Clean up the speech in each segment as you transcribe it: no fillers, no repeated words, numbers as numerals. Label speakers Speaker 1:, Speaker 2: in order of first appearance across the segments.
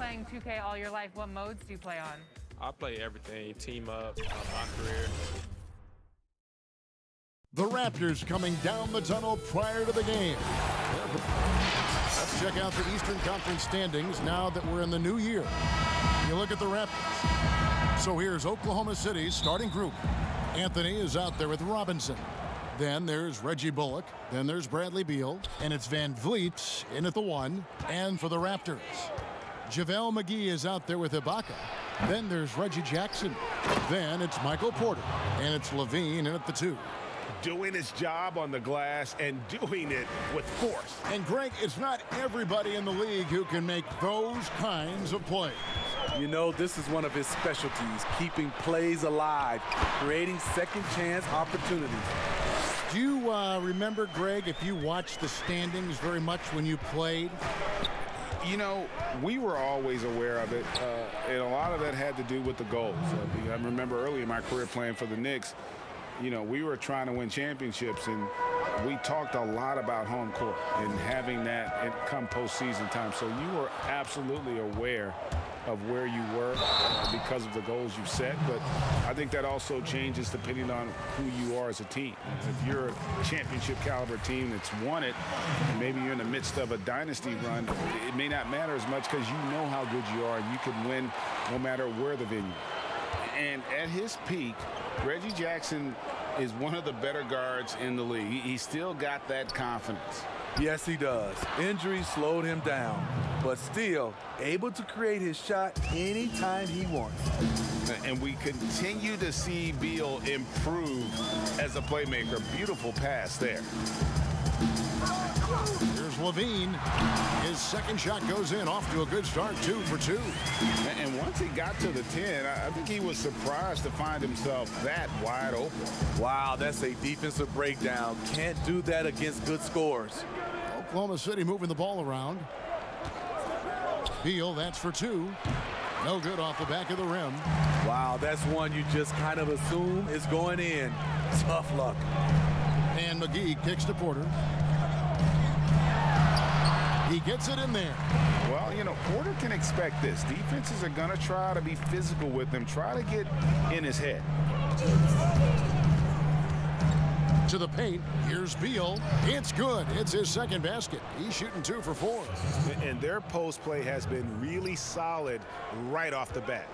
Speaker 1: playing 2K all your life. What modes do you play on?
Speaker 2: I play everything, team up, my career.
Speaker 3: The Raptors coming down the tunnel prior to the game. Let's check out the Eastern Conference standings now that we're in the new year. You look at the Raptors. So here's Oklahoma City's starting group. Anthony is out there with Robinson. Then there's Reggie Bullock. Then there's Bradley Beal. And it's Van Vliet in at the 1. And for the Raptors, JaVale McGee is out there with Ibaka. Then there's Reggie Jackson. Then it's Michael Porter. And it's Levine in at the 2.
Speaker 4: Doing his job on the glass and doing it with force.
Speaker 3: And Greg, it's not everybody in the league who can make those kinds of plays.
Speaker 5: You know, this is one of his specialties, keeping plays alive, creating second chance opportunities.
Speaker 3: Do you remember, Greg, if you watched the standings very much when you played?
Speaker 4: You know, we were always aware of it, and a lot of that had to do with the goals. I remember early in my career playing for the Knicks, you know, we were trying to win championships, and we talked a lot about home court and having that come postseason time. So you were absolutely aware of where you were because of the goals you set. But I think that also changes depending on who you are as a team. If you're a championship caliber team that's won it, and maybe you're in the midst of a dynasty run, it may not matter as much because you know how good you are and you can win no matter where the venue. And at his peak, Reggie Jackson is one of the better guards in the league. He's still got that confidence.
Speaker 5: Yes, he does. Injuries slowed him down, but still able to create his shot anytime he wants.
Speaker 4: And we continue to see Beal improve as a playmaker. Beautiful pass there.
Speaker 3: Here's Levine. His second shot goes in, off to a good start, 2 for 2.
Speaker 4: And once he got to the 10, I think he was surprised to find himself that wide open.
Speaker 5: Wow, that's a defensive breakdown. Can't do that against good scores.
Speaker 3: Oklahoma City moving the ball around. Beal, that's for 2. No good off the back of the rim.
Speaker 5: Wow, that's one you just kind of assume is going in. Tough luck.
Speaker 3: And McGee kicks to Porter. He gets it in there.
Speaker 4: Well, you know, Porter can expect this. Defenses are going to try to be physical with him, try to get in his head.
Speaker 3: To the paint, here's Beal. It's good. It's his second basket. He's shooting 2 for 4.
Speaker 4: And their post play has been really solid right off the bat.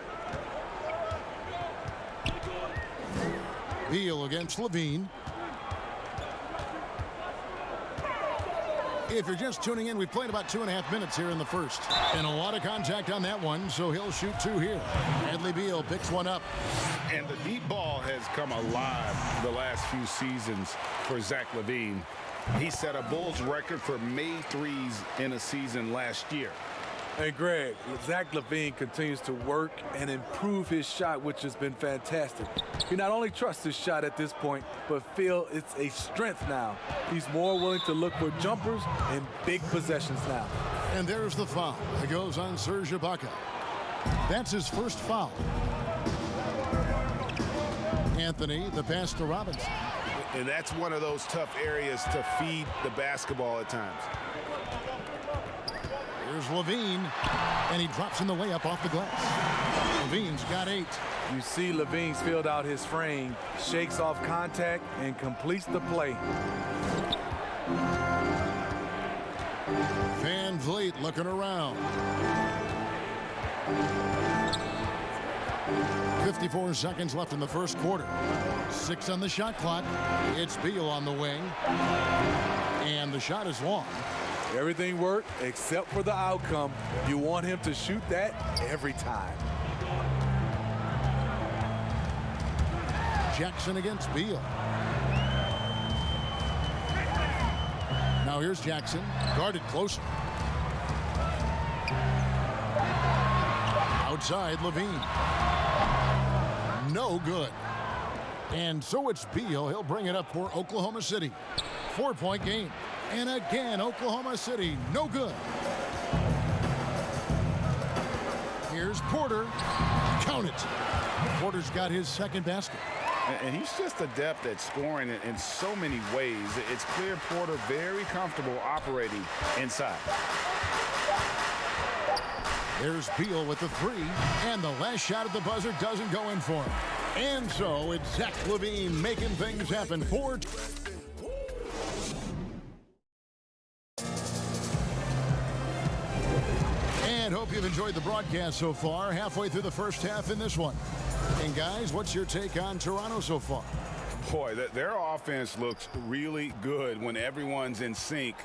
Speaker 3: Beal against Levine. If you're just tuning in, we've played about 2.5 minutes here in the first. And a lot of contact on that one, so he'll shoot 2 here. Bradley Beal picks one up.
Speaker 4: And the deep ball has come alive the last few seasons for Zach LaVine. He set a Bulls record for made threes in a season last year.
Speaker 5: Hey, Greg, Zach LaVine continues to work and improve his shot, which has been fantastic. He not only trusts his shot at this point, but feel it's a strength now. He's more willing to look for jumpers and big possessions now.
Speaker 3: And there's the foul. It goes on Serge Ibaka. That's his first foul. Anthony, the pass to Robinson.
Speaker 4: And that's one of those tough areas to feed the basketball at times.
Speaker 3: Here's Levine, and he drops in the layup off the glass. Levine's got 8.
Speaker 5: You see Levine's filled out his frame, shakes off contact, and completes the play.
Speaker 3: Van Vliet looking around. 54 seconds left in the first quarter. 6 on the shot clock. It's Beal on the wing. And the shot is long.
Speaker 5: Everything worked except for the outcome. You want him to shoot that every time.
Speaker 3: Jackson against Beal. Now here's Jackson, guarded closer. Outside, Levine. No good. And so it's Beal. He'll bring it up for Oklahoma City. 4-point game. And again, Oklahoma City, no good. Here's Porter. Count it. Porter's got his second basket.
Speaker 4: And he's just adept at scoring in so many ways. It's clear Porter very comfortable operating inside.
Speaker 3: There's Beal with the three, and the last shot at the buzzer doesn't go in for him. And so it's Zach LaVine making things happen for. And hope you've enjoyed the broadcast so far. Halfway through the first half in this one. And guys, what's your take on Toronto so far?
Speaker 4: Boy, their offense looks really good when everyone's in sync.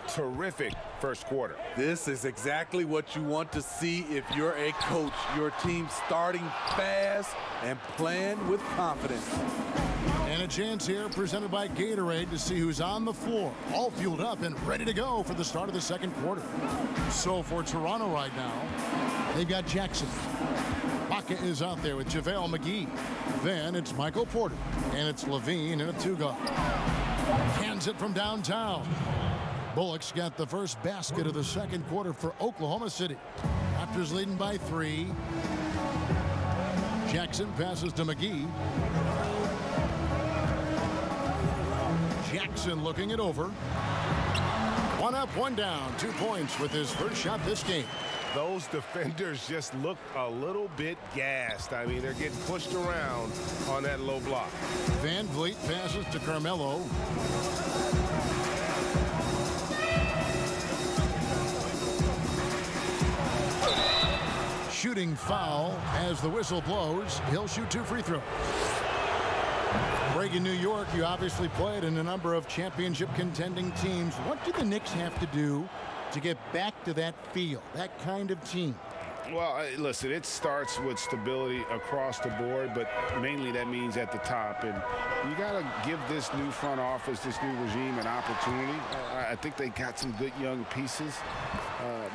Speaker 4: Terrific first quarter.
Speaker 5: This is exactly what you want to see if you're a coach. Your team starting fast and playing with confidence.
Speaker 3: And a chance here presented by Gatorade to see who's on the floor, all fueled up and ready to go for the start of the second quarter. So for Toronto right now, they've got Jackson. Baca is out there with JaVale McGee. Then it's Michael Porter, and it's LaVine in a two-guard. Hands it from downtown. Bullock's got the first basket of the second quarter for Oklahoma City. Raptors leading by 3. Jackson passes to McGee. Jackson looking it over. One up, one down. 2 points with his first shot this game.
Speaker 6: Those defenders just look a little bit gassed. I mean, they're getting pushed around on that low block.
Speaker 3: Van Vliet passes to Carmelo. Shooting foul as the whistle blows. He'll shoot 2 free throws. Greg, in New York, you obviously played in a number of championship contending teams. What do the Knicks have to do to get back to that feel, that kind of team?
Speaker 4: Well, listen, it starts with stability across the board, but mainly that means at the top. And you got to give this new front office, this new regime, an opportunity. I think they got some good young pieces,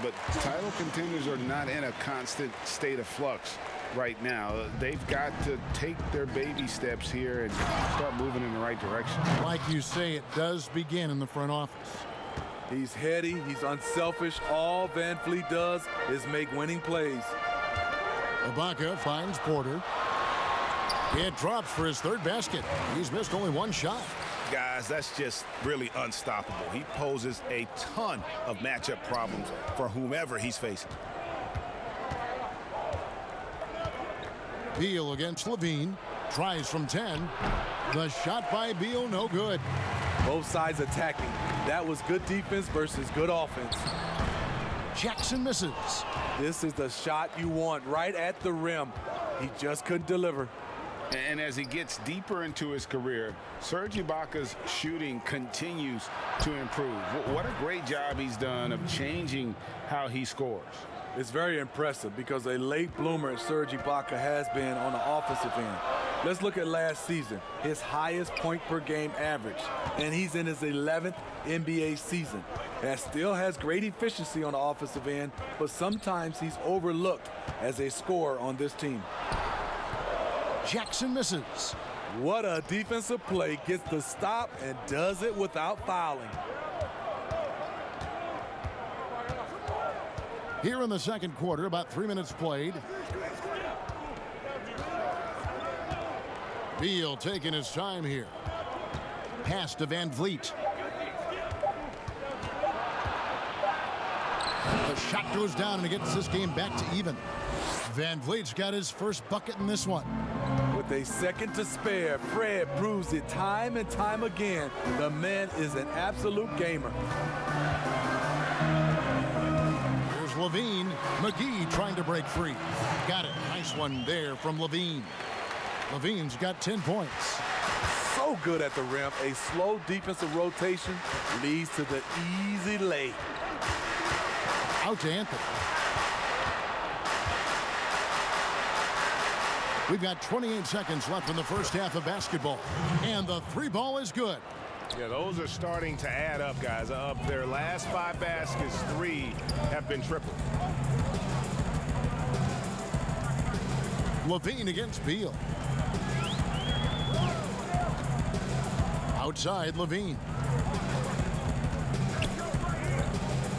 Speaker 4: but title contenders are not in a constant state of flux right now. They've got to take their baby steps here and start moving in the right direction.
Speaker 3: Like you say, it does begin in the front office.
Speaker 5: He's heady, he's unselfish. All Van Vliet does is make winning plays.
Speaker 3: Ibaka finds Porter. It drops for his third basket. He's missed only 1 shot.
Speaker 6: Guys, that's just really unstoppable. He poses a ton of matchup problems for whomever he's facing.
Speaker 3: Beal against LaVine. Tries from 10. The shot by Beal, no good.
Speaker 5: Both sides attacking. That was good defense versus good offense.
Speaker 3: Jackson misses.
Speaker 5: This is the shot you want, right at the rim. He just couldn't deliver.
Speaker 4: And as he gets deeper into his career, Serge Ibaka's shooting continues to improve. What a great job he's done of changing how he scores.
Speaker 5: It's very impressive because a late bloomer Serge Ibaka has been on the offensive end. Let's look at last season, his highest point per game average, and he's in his 11th NBA season. That still has great efficiency on the offensive end, but sometimes he's overlooked as a scorer on this team.
Speaker 3: Jackson misses.
Speaker 5: What a defensive play, gets the stop and does it without fouling.
Speaker 3: Here in the second quarter, about 3 minutes played. Beal taking his time here. Pass to Van Vliet. The shot goes down and it gets this game back to even. Van Vliet's got his first bucket in this one.
Speaker 5: With a second to spare, Fred proves it time and time again. The man is an absolute gamer.
Speaker 3: Here's LaVine. McGee trying to break free. Got it. Nice one there from LaVine. LaVine's got 10 points.
Speaker 5: So good at the rim. A slow defensive rotation leads to the easy lay.
Speaker 3: Out to Anthony. We've got 28 seconds left in the first half of basketball. And the 3 ball is good.
Speaker 6: Yeah, those are starting to add up, guys. Of their last 5 baskets, 3 have been triple.
Speaker 3: LaVine against Beal. Outside, LaVine.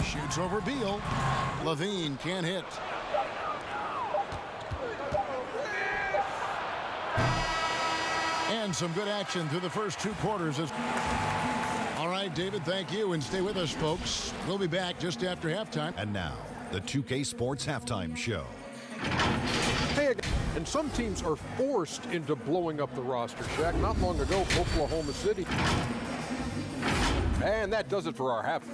Speaker 3: Shoots over Beal. LaVine can't hit. And some good action through the first 2 quarters. All right, David, thank you. And stay with us, folks. We'll be back just after halftime.
Speaker 7: And now, the 2K Sports Halftime Show.
Speaker 8: Hey, and some teams are forced into blowing up the roster, Shaq. Not long ago, Oklahoma City. And that does it for our half.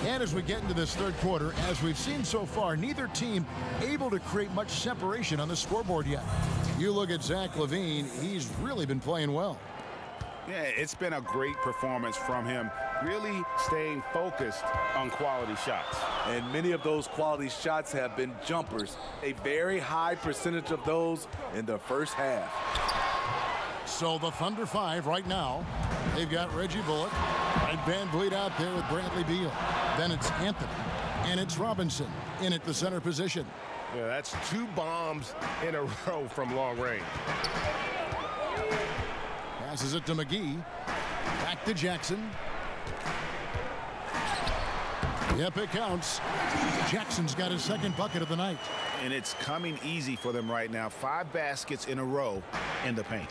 Speaker 3: And as we get into this third quarter, as we've seen so far, neither team able to create much separation on the scoreboard yet. You look at Zach LaVine, he's really been playing well.
Speaker 4: Yeah, it's been a great performance from him, really staying focused on quality shots.
Speaker 5: And many of those quality shots have been jumpers. A very high percentage of those in the first half.
Speaker 3: So the Thunder 5 right now. They've got Reggie Bullock and Van Vliet out there with Bradley Beal. Then it's Anthony, and it's Robinson in at the center position.
Speaker 9: Yeah, that's 2 bombs in a row from long range.
Speaker 3: Passes it to McGee. Back to Jackson. Yep, it counts. Jackson's got his second bucket of the night.
Speaker 6: And it's coming easy for them right now. 5 baskets in a row in the paint.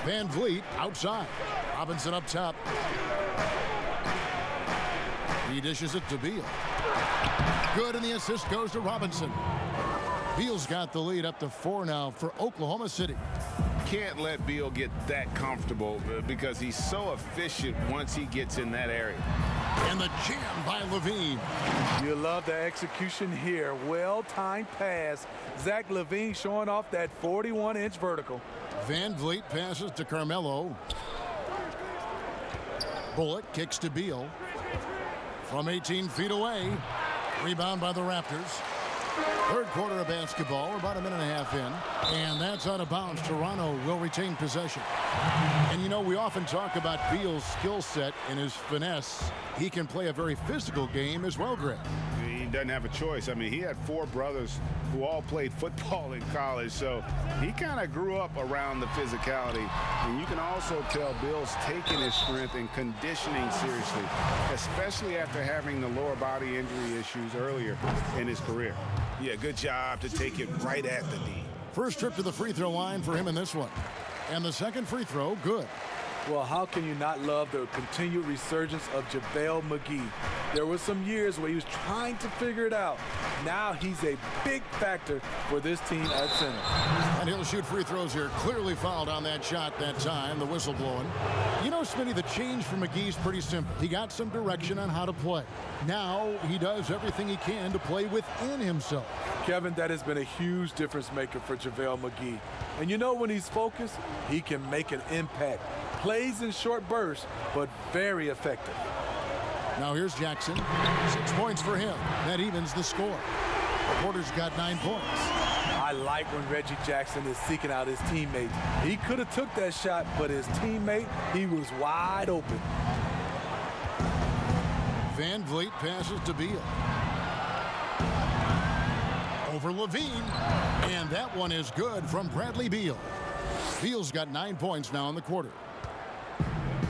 Speaker 3: Van Vliet outside. Robinson up top. He dishes it to Beal. Good, and the assist goes to Robinson. Beal's got the lead up to 4 now for Oklahoma City.
Speaker 4: Can't let Beal get that comfortable because he's so efficient once he gets in that area.
Speaker 3: And the jam by LaVine.
Speaker 5: You love the execution here. Well-timed pass. Zach LaVine showing off that 41-inch vertical.
Speaker 3: Van Vliet passes to Carmelo. Bullock kicks to Beal. From 18 feet away. Rebound by the Raptors. Third quarter of basketball. We're about a minute and a half in. And that's out of bounds. Toronto will retain possession. And you know, we often talk about Beal's skill set and his finesse. He can play a very physical game as well, Greg.
Speaker 4: He doesn't have a choice. I mean, he had 4 brothers who all played football in college, so he kind of grew up around the physicality. And you can also tell Bill's taking his strength and conditioning seriously, especially after having the lower body injury issues earlier in his career.
Speaker 6: Yeah, good job to take it right at the D.
Speaker 3: First trip to the free throw line for him in this one. And the second free throw, good.
Speaker 5: Well, how can you not love the continued resurgence of JaVale McGee? There were some years where he was trying to figure it out. Now he's a big factor for this team at center.
Speaker 3: And he'll shoot free throws here. Clearly fouled on that shot that time, the whistle blowing. You know, Smitty, the change for McGee's pretty simple. He got some direction on how to play. Now he does everything he can to play within himself.
Speaker 5: Kevin, that has been a huge difference maker for JaVale McGee. And you know, when he's focused, he can make an impact. Plays in short bursts, but very effective.
Speaker 3: Now here's Jackson. 6 points for him. That evens the score. Porter's got 9 points.
Speaker 5: I like when Reggie Jackson is seeking out his teammates. He could have took that shot, but his teammate, he was wide open.
Speaker 3: Van Vliet passes to Beal. Over LaVine. And that one is good from Bradley Beal. Beal's got 9 points now in the quarter.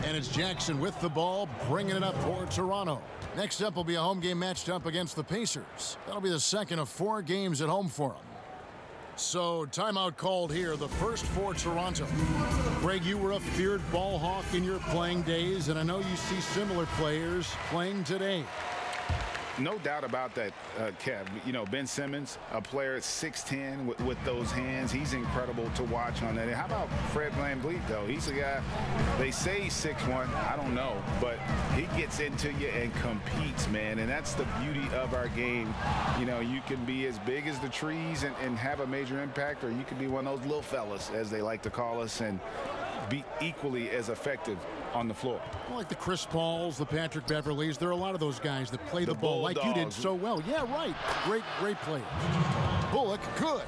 Speaker 3: And it's Jackson with the ball, bringing it up for Toronto. Next up will be a home game matched up against the Pacers. That'll be the second of 4 games at home for them. So, timeout called here, the first for Toronto. Greg, you were a feared ball hawk in your playing days, and I know you see similar players playing today.
Speaker 4: No doubt about that, Kev. You know, Ben Simmons, a player at 6'10" with those hands. He's incredible to watch on that. And how about Fred VanVleet, though? He's a guy, they say he's 6'1". I don't know. But he gets into you and competes, man. And that's the beauty of our game. You know, you can be as big as the trees and have a major impact, or you can be one of those little fellas, as they like to call us, and be equally as effective on the floor.
Speaker 3: Well, like the Chris Pauls, the Patrick Beverleys, there are a lot of those guys that play the ball like you did so well. Yeah, right. Great play. Bullock, good.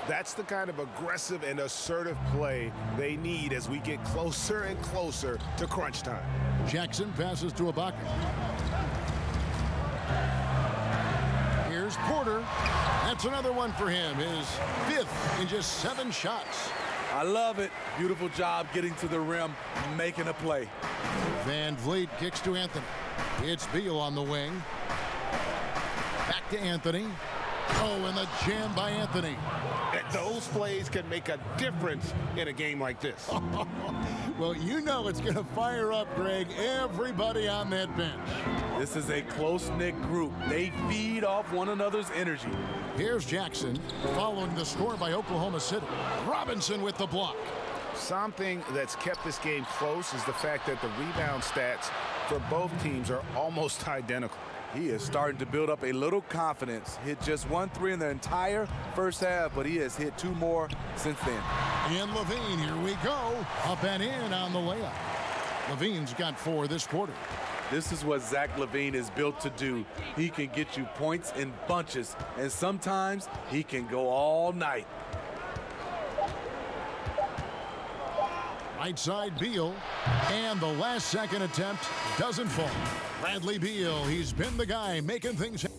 Speaker 6: That's the kind of aggressive and assertive play they need as we get closer and closer to crunch time.
Speaker 3: Jackson passes to Ibaka. Here's Porter. That's another one for him. His 5th in just 7 shots.
Speaker 5: I love it. Beautiful job getting to the rim, making a play.
Speaker 3: Van Vliet kicks to Anthony. It's Beal on the wing. Back to Anthony. Oh, and the jam by Anthony.
Speaker 9: Those plays can make a difference in a game like this.
Speaker 3: Well, you know it's going to fire up, Greg, everybody on that bench.
Speaker 5: This is a close-knit group. They feed off one another's energy.
Speaker 3: Here's Jackson following the score by Oklahoma City. Robinson with the block.
Speaker 6: Something that's kept this game close is the fact that the rebound stats for both teams are almost identical.
Speaker 5: He is starting to build up a little confidence. Hit just 1 3 in the entire first half, but he has hit 2 more since then.
Speaker 3: And Levine, here we go. Up and in on the layup. Levine's got 4 this quarter.
Speaker 5: This is what Zach LaVine is built to do. He can get you points in bunches, and sometimes he can go all night.
Speaker 3: Right side, Beal. And the last second attempt doesn't fall. Bradley Beal, he's been the guy making things happen.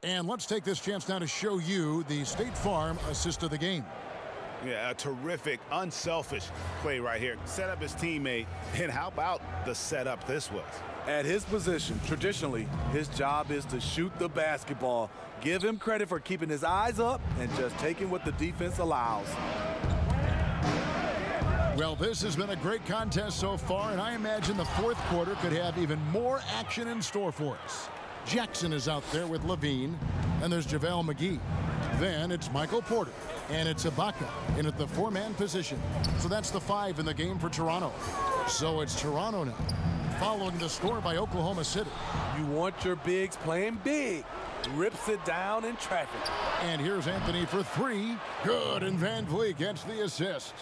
Speaker 3: And let's take this chance now to show you the State Farm assist of the game.
Speaker 6: Yeah, a terrific, unselfish play right here. Set up his teammate, and how about the setup this was?
Speaker 5: At his position, traditionally, his job is to shoot the basketball. Give him credit for keeping his eyes up and just taking what the defense allows.
Speaker 3: Well, this has been a great contest so far, and I imagine the fourth quarter could have even more action in store for us. Jackson is out there with Levine, and there's JaVale McGee. Then it's Michael Porter, and it's Ibaka in at the 4-man position. So that's the 5 in the game for Toronto. So it's Toronto now, following the score by Oklahoma City.
Speaker 5: You want your bigs playing big. Rips it down in traffic.
Speaker 3: And here's Anthony for 3. Good, and Van Vliet gets the assist.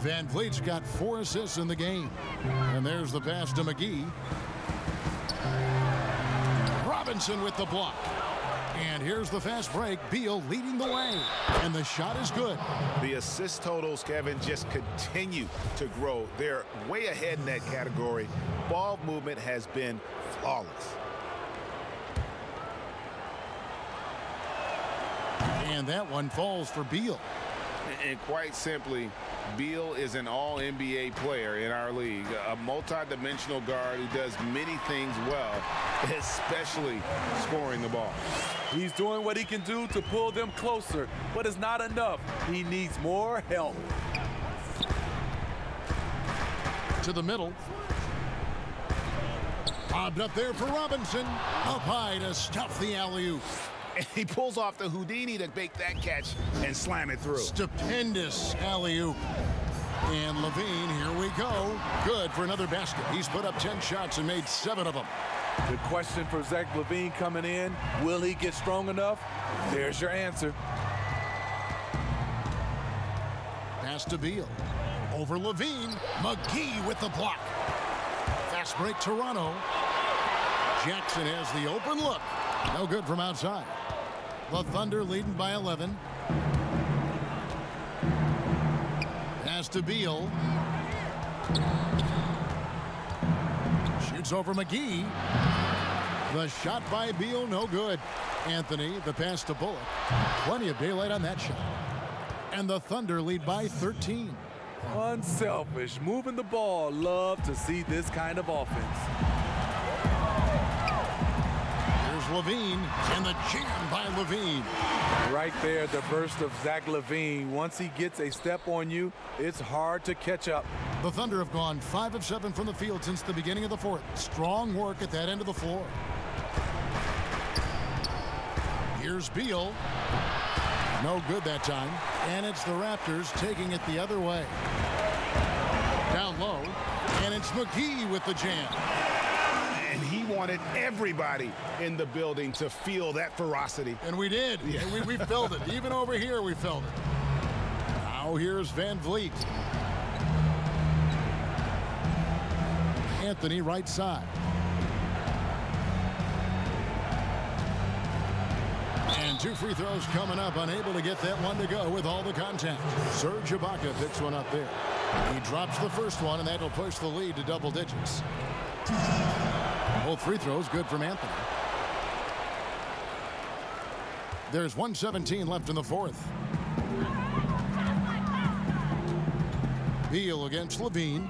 Speaker 3: Van Vliet's got 4 assists in the game. And there's the pass to McGee. Robinson with the block. And here's the fast break. Beal leading the way. And the shot is good.
Speaker 6: The assist totals, Kevin, just continue to grow. They're way ahead in that category. Ball movement has been flawless.
Speaker 3: And that one falls for Beal.
Speaker 4: And quite simply, Beal is an all-NBA player in our league, a multi-dimensional guard who does many things well, especially scoring the ball.
Speaker 5: He's doing what he can do to pull them closer, but it's not enough. He needs more help.
Speaker 3: To the middle. Bobbed up there for Robinson. Up high to stuff the alley-oop.
Speaker 6: And he pulls off the Houdini to make that catch and slam it through.
Speaker 3: Stupendous alley-oop. And Levine, here we go. Good for another basket. He's put up 10 shots and made 7 of them.
Speaker 5: The question for Zach LaVine coming in, will he get strong enough? There's your answer.
Speaker 3: Pass to Beal. Over Levine. McGee with the block. Fast break Toronto. Jackson has the open look. No good from outside. The Thunder leading by 11. Pass to Beal. Shoots over McGee. The shot by Beal, no good. Anthony, the pass to Bullock. Plenty of daylight on that shot. And the Thunder lead by 13.
Speaker 5: Unselfish, moving the ball. Love to see this kind of offense.
Speaker 3: Levine, and the jam by Levine.
Speaker 5: Right there, the burst of Zach LaVine. Once he gets a step on you, it's hard to catch up.
Speaker 3: The Thunder have gone 5 of 7 from the field since the beginning of the fourth. Strong work at that end of the floor. Here's Beal. No good that time. And it's the Raptors taking it the other way. Down low. And it's McGee with the jam.
Speaker 6: And he wanted everybody in the building to feel that ferocity.
Speaker 3: And we did. Yeah. We felt it. Even over here, we felt it. Now here's Van Vliet. Anthony right side. And 2 free throws coming up. Unable to get that one to go with all the contact. Serge Ibaka picks one up there. He drops the first one, and that'll push the lead to double digits. Both free throws good from Anthony. There's 1:17 left in the fourth. Beal against Levine.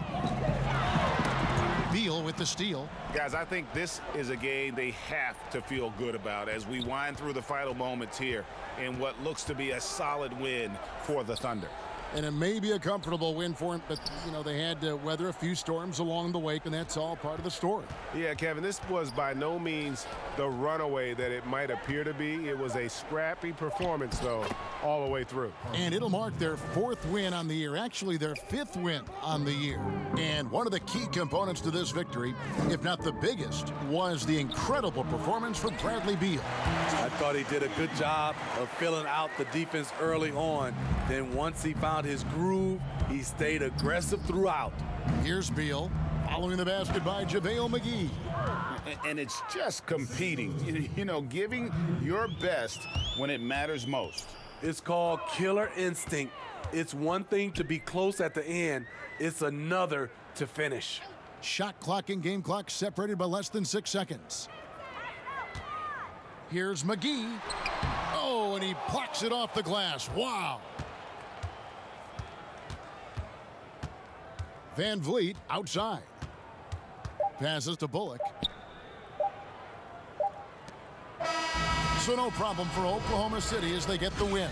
Speaker 3: Beal Beal with the steal.
Speaker 6: Guys, I think this is a game they have to feel good about as we wind through the final moments here in what looks to be a solid win for the Thunder.
Speaker 3: And it may be a comfortable win for him, but, you know, they had to weather a few storms along the way, and that's all part of the story.
Speaker 9: Yeah, Kevin, this was by no means the runaway that it might appear to be. It was a scrappy performance, though, all the way through.
Speaker 3: And it'll mark their 4th win on the year, actually their 5th win on the year. And one of the key components to this victory, if not the biggest, was the incredible performance from Bradley Beal.
Speaker 5: I thought he did a good job of filling out the defense early on. Then once he found his groove, he stayed aggressive throughout.
Speaker 3: Here's Beal, following the basket by JaVale McGee.
Speaker 4: And it's just competing, you know, giving your best when it matters most.
Speaker 5: It's called killer instinct. It's one thing to be close at the end. It's another to finish.
Speaker 3: Shot clock and game clock separated by less than 6 seconds. Here's McGee. Oh, and he plucks it off the glass. Wow. Van Vliet outside. Passes to Bullock. So no problem for Oklahoma City as they get the win.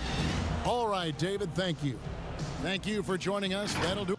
Speaker 3: All right, David, thank you. Thank you for joining us. That'll do